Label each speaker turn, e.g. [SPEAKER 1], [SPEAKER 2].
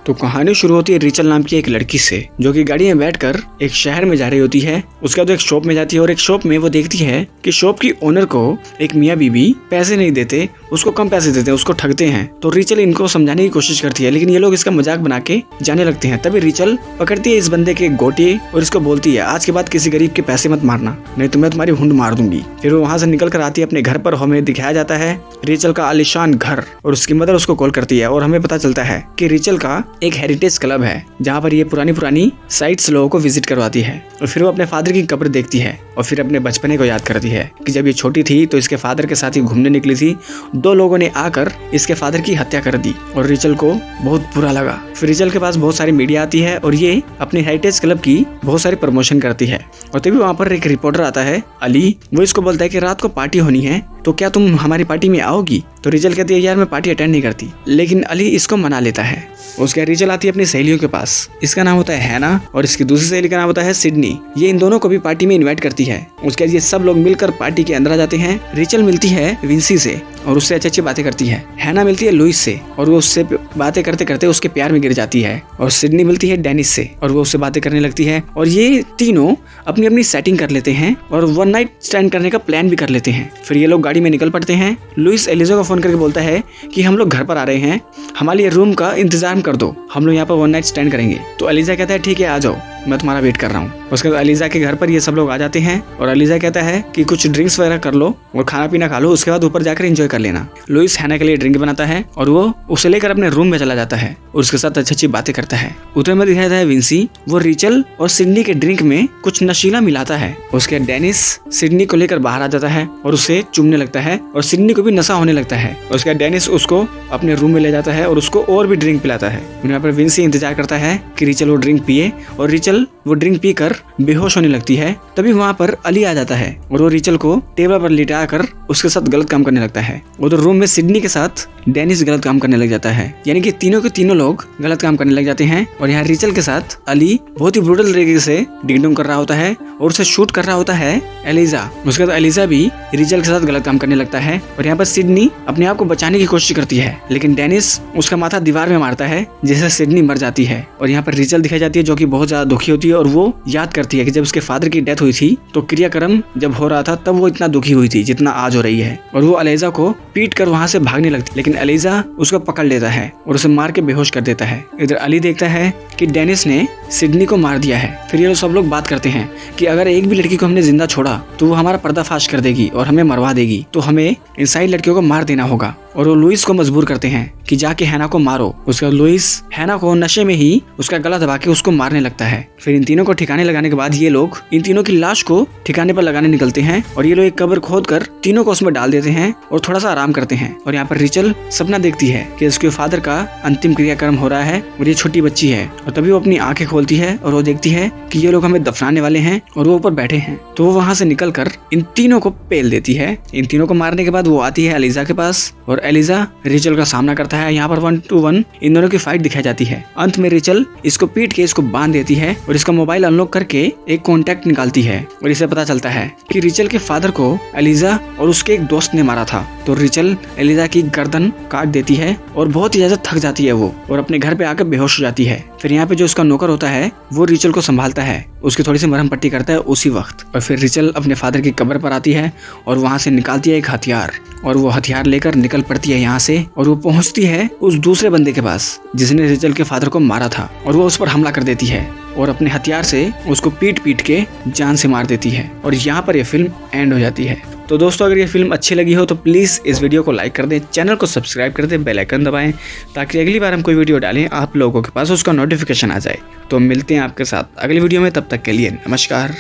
[SPEAKER 1] तो कहानी शुरू होती है रिचल नाम की एक लड़की से, जो कि गाड़ी में बैठकर एक शहर में जा रही होती है। उसके बाद एक शॉप में जाती है और एक शॉप में वो देखती है कि शॉप की ओनर को एक मियाँ बीबी पैसे नहीं देते, उसको कम पैसे देते हैं, उसको ठगते हैं। तो रिचल इनको समझाने की कोशिश करती है, लेकिन ये लोग इसका मजाक बना के जाने लगते हैं। तभी रिचल पकड़ती है इस बंदे के गोटे और इसको बोलती है, आज के बाद किसी गरीब के पैसे मत मारना, नहीं तो मैं तुम्हारी हुंड मार दूंगी। फिर वो वहाँ से निकल कर आती है अपने घर पर। हमें दिखाया जाता है रिचल का आलीशान घर और उसकी मदर उसको कॉल करती है और हमें पता चलता है कि रिचल का एक हेरिटेज क्लब है जहाँ पर ये पुरानी साइट्स लोगों को विजिट करवाती है। और फिर वो अपने फादर की कब्र देखती है और फिर अपने बचपने को याद करती है कि जब ये छोटी थी तो इसके फादर के साथ ही घूमने निकली थी, 2 लोगों ने आकर इसके फादर की हत्या कर दी और रिचल को बहुत बुरा लगा। फिर रिचल के पास बहुत सारी मीडिया आती है और ये अपने हेरिटेज क्लब की बहुत सारी प्रमोशन करती है। और तभी वहाँ पर एक रिपोर्टर आता है, अली। वो इसको बोलता है कि रात को पार्टी होनी है, तो क्या तुम हमारी पार्टी में आओगी? तो रिचल कहती है, यार मैं पार्टी अटेंड नहीं करती, लेकिन अली इसको मना लेता है। उसके रिचल आती है अपनी सहेलियों के पास। इसका नाम होता है हैना और इसकी दूसरी सहेली का नाम होता है सिडनी। ये इन दोनों को भी पार्टी में इनवाइट करती है। उसके बाद ये सब लोग मिलकर पार्टी के अंदर आ जाते हैं। रिचल मिलती है विंसी से और उससे अच्छी बातें करती है। हैना मिलती है लुइस से और वो उससे बातें करते करते उसके प्यार में गिर जाती है। और सिडनी मिलती है डेनिस से और वो उससे बातें करने लगती है। और ये तीनों अपनी अपनी सेटिंग कर लेते हैं और 1 नाइट स्टैंड करने का प्लान भी कर लेते हैं। फिर ये लोग गाड़ी में निकल पड़ते हैं। लुइस एलिजा को फोन करके बोलता है कि हम लोग घर पर आ रहे हैं, हमारे लिए रूम का इंतजाम कर दो, हम लोग यहाँ पर 1 नाइट स्टैंड करेंगे। तो एलिजा कहता है, ठीक है आ जाओ, मैं तुम्हारा वेट कर रहा हूँ। उसके बाद एलिजा के घर पर ये सब लोग आ जाते हैं और एलिजा कहता है कि कुछ ड्रिंक्स वगैरह कर लो और खाना पीना खा लो, उसके बाद ऊपर जाकर एंजॉय कर लेना। लुइस हैना के लिए ड्रिंक बनाता है और वो उसे लेकर अपने रूम में चला जाता है और उसके साथ अच्छी बातें करता है। उधर में दिखाया जाता है विंसी, वो रिचल और सिडनी के ड्रिंक में कुछ नशीला मिलाता है। उसके डेनिस सिडनी को लेकर बाहर आ जाता है और उसे चूमने लगता है और सिडनी को भी नशा होने लगता है। उसके डेनिस उसको अपने रूम में ले जाता है और उसको और भी ड्रिंक पिलाता है। यहाँ पर विंसी इंतजार करता है कि रिचल वो ड्रिंक पिए और रिचल वो ड्रिंक पीकर बेहोश होने लगती है। तभी वहाँ पर अली आ जाता है और वो रिचल को टेबल पर लिटा कर उसके साथ गलत काम करने लगता है। उधर रूम में सिडनी के साथ डेनिस गलत काम करने लग जाता है, यानी कि तीनों के तीनों लोग गलत काम करने लग जाते हैं। और यहाँ रिचल के साथ अली बहुत ही ब्रूटल तरीके से डिंगडोंग कर रहा होता है और उसे शूट कर रहा होता है एलिजा। उसके बाद एलिजा भी रिचल के साथ गलत काम करने लगता है और यहाँ पर सिडनी अपने आप को बचाने की कोशिश करती है, लेकिन डेनिस उसका माथा दीवार में मारता है जिससे सिडनी मर जाती है। और यहाँ पर रिचल दिखाई जाती है जो कि बहुत ज्यादा दुखी होती है और वो याद करती है कि जब उसके फादर की डेथ हुई थी तो क्रियाक्रम जब हो रहा था तब वो इतना दुखी हुई थी जितना आज हो रही है। और वो एलिजा को पीट कर वहाँ से भागने लगती, लेकिन एलिजा उसको पकड़ लेता है और उसे मार के बेहोश कर देता है। इधर अली देखता है कि डेनिस ने सिडनी को मार दिया है। फिर ये सब लोग बात करते हैं कि अगर एक भी लड़की को हमने जिंदा छोड़ा तो वो हमारा पर्दाफाश कर देगी और हमें मरवा देगी, तो हमें इन सारी लड़कियों को मार देना होगा। और वो लुइस को मजबूर करते हैं कि जाके हैना को मारो। उसका लुइस हैना को नशे में ही उसका गला दबा के उसको मारने लगता है। फिर इन तीनों को ठिकाने लगाने के बाद ये लोग इन तीनों की लाश को ठिकाने पर लगाने निकलते हैं और ये लोग एक कब्र खोद कर तीनों को उसमें डाल देते हैं और थोड़ा सा आराम करते हैं। और यहाँ पर रिचल सपना देखती है कि उसके फादर का अंतिम क्रियाक्रम हो रहा है और ये छोटी बच्ची है। और तभी वो अपनी आंखें खोलती है और वो देखती है कि ये लोग हमें दफनाने वाले हैं और वो ऊपर बैठे हैं। तो वो वहाँ से निकल कर इन तीनों को पेल देती है। इन तीनों को मारने के बाद वो आती है एलिजा के पास और एलिजा रिचल का सामना करता है। यहाँ पर 1 to 1 इन दोनों की फाइट दिखाई जाती है। अंत में रिचल इसको पीट के इसको बांध देती है और इसका मोबाइल अनलॉक करके एक कॉन्टैक्ट निकालती है और इसे पता चलता है कि रिचल के फादर को एलिजा और उसके एक दोस्त ने मारा था। तो रिचल एलिजा की गर्दन काट देती है और बहुत ही ज्यादा थक जाती है वो और अपने घर पे आकर बेहोश हो जाती है। फिर यहाँ पे जो उसका नौकर होता है वो रिचल को संभालता है, उसकी थोड़ी सी मरहम पट्टी करता है उसी वक्त। और फिर रिचल अपने फादर की कब्र पर आती है और वहाँ से निकालती है एक हथियार और वो हथियार लेकर निकल पड़ती है यहाँ से और वो पहुँचती है उस दूसरे बंदे के पास जिसने रिचल के फादर को मारा था और वो उस पर हमला कर देती है और अपने हथियार से उसको पीट पीट के जान से मार देती है। और यहाँ पर यह फिल्म एंड हो जाती है। तो दोस्तों अगर ये फिल्म अच्छी लगी हो तो प्लीज़ इस वीडियो को लाइक कर दें, चैनल को सब्सक्राइब कर दें, बेल आइकन दबाएं ताकि अगली बार हम कोई वीडियो डालें आप लोगों के पास उसका नोटिफिकेशन आ जाए। तो मिलते हैं आपके साथ अगली वीडियो में, तब तक के लिए नमस्कार।